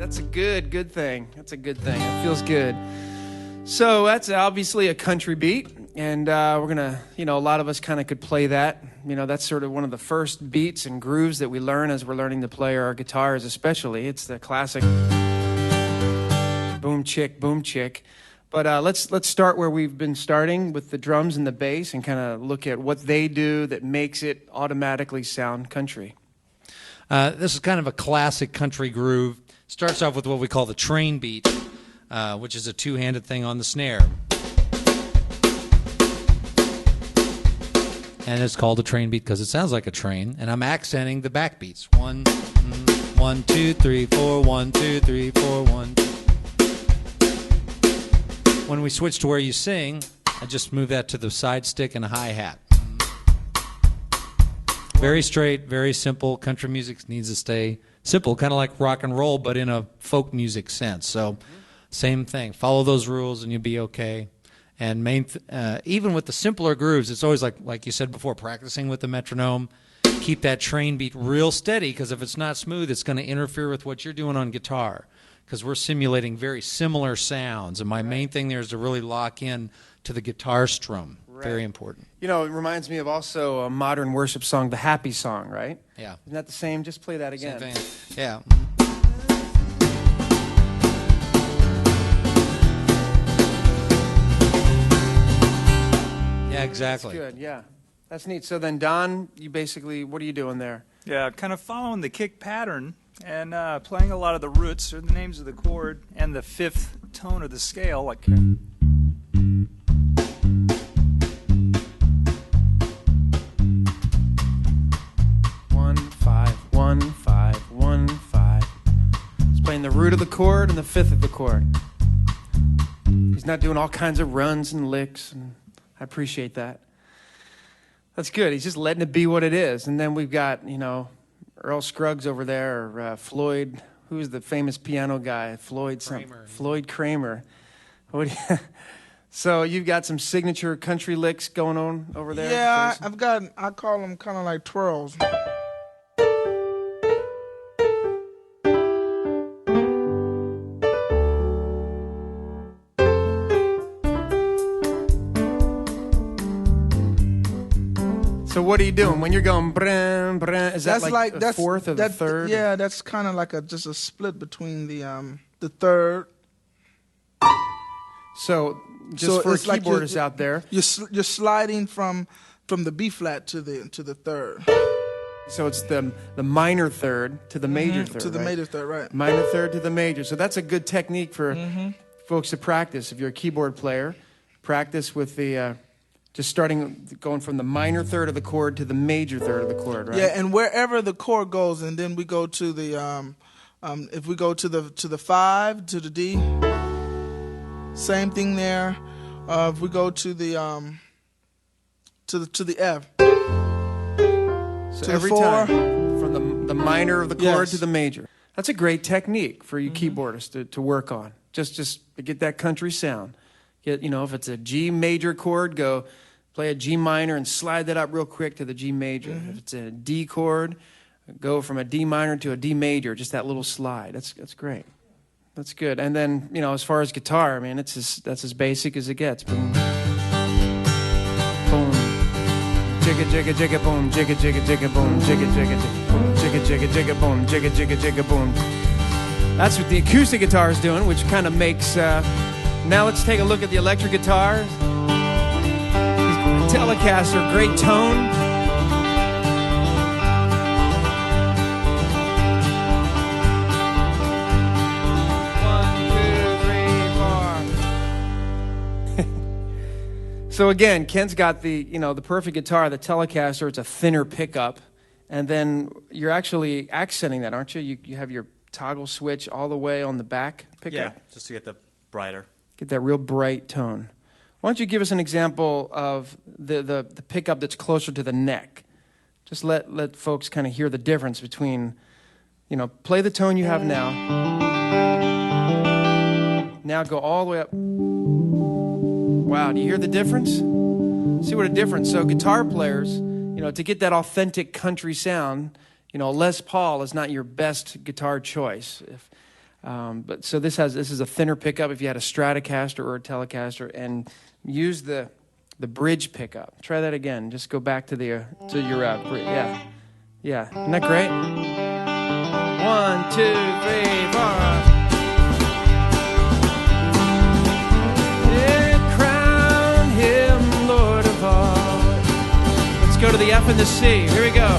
That's a good thing. That's a good thing. It feels good. So that's obviously a country beat, and we're gonna, a lot of us kind of could play that. That's sort of one of the first beats and grooves that we learn as we're learning to play our guitars, especially. It's the classic boom chick, boom chick. But let's start where we've been starting with the drums and the bass, and kind of look at what they do that makes it automatically sound country. This is kind of a classic country groove. Starts off with what we call the train beat, which is a two-handed thing on the snare. And it's called a train beat because it sounds like a train. And I'm accenting the back beats. 1, 2, 3, 4, 1, 2, 3, 4, 1. When we switch to where you sing, I just move that to the side stick and a hi-hat. Very straight, very simple. Country music needs to stay simple, kind of like rock and roll, but in a folk music sense. So, same thing. Follow those rules, and you'll be okay. And even with the simpler grooves, it's always like you said before, practicing with the metronome. Keep that train beat real steady, because if it's not smooth, it's going to interfere with what you're doing on guitar. Because we're simulating very similar sounds, and my main thing there is to really lock in to the guitar strum. Right. Very important. It reminds me of also a modern worship song, the Happy Song, right? Yeah. Isn't that the same? Just play that again. Same thing. Yeah. Yeah, exactly. That's good, yeah. That's neat. So then, Don, you basically, what are you doing there? Yeah, kind of following the kick pattern and playing a lot of the roots or the names of the chord and the fifth tone of the scale, like... Okay. 1, 5, 1, 5, 1, 5. He's playing the root of the chord and the fifth of the chord. He's not doing all kinds of runs and licks, and I appreciate that. That's good. He's just letting it be what it is. And then we've got, Earl Scruggs over there, or Floyd, who's the famous piano guy? Floyd Kramer. So you've got some signature country licks going on over there? Yeah, I call them kind of like twirls. So what are you doing when you're going bran bran? Is that like the fourth or the third? Yeah, that's kind of like just a split between the third. So just for keyboardists out there, you're sliding from the B flat to the third. So it's the minor third to the major third. To the major third, right? Minor third to the major. So that's a good technique for folks to practice. If you're a keyboard player, practice with the. Just going from the minor third of the chord to the major third of the chord, right? Yeah, and wherever the chord goes, and then we go to the, if we go to the 5, to the D, same thing there. If we go to the F, so every 4, time from the minor of the chord to the major. That's a great technique for you keyboardists to work on. Just to get that country sound. If it's a G major chord, go play a G minor and slide that up real quick to the G major. If it's a D chord, go from a D minor to a D major, just that little slide. That's great. That's good. And then, as far as guitar, that's as basic as it gets. Boom. Boom. Jigga, jigga, jigga, boom. Jigga, jigga, jigga, boom. Jigga, jigga, jigga, boom. Jigga, jigga, jigga, boom. Jigga, jigga, jigga, boom. That's what the acoustic guitar is doing, which kind of makes... Now let's take a look at the electric guitars. Telecaster, great tone. So again, Ken's got the perfect guitar, the Telecaster. It's a thinner pickup, and then you're actually accenting that, aren't you? You have your toggle switch all the way on the back pickup. Yeah, just to get the brighter. Get that real bright tone. Why don't you give us an example of the pickup that's closer to the neck? Just let folks kind of hear the difference between, play the tone you have now. Now go all the way up. Wow, do you hear the difference? See what a difference. So guitar players, to get that authentic country sound, Les Paul is not your best guitar choice. But so this is a thinner pickup if you had a Stratocaster or a Telecaster, and use the bridge pickup. Try that again. Just go back to your bridge. Yeah. Isn't that great? 1, 2, 3, 4. Crown him Lord of all. Let's go to the F and the C. Here we go.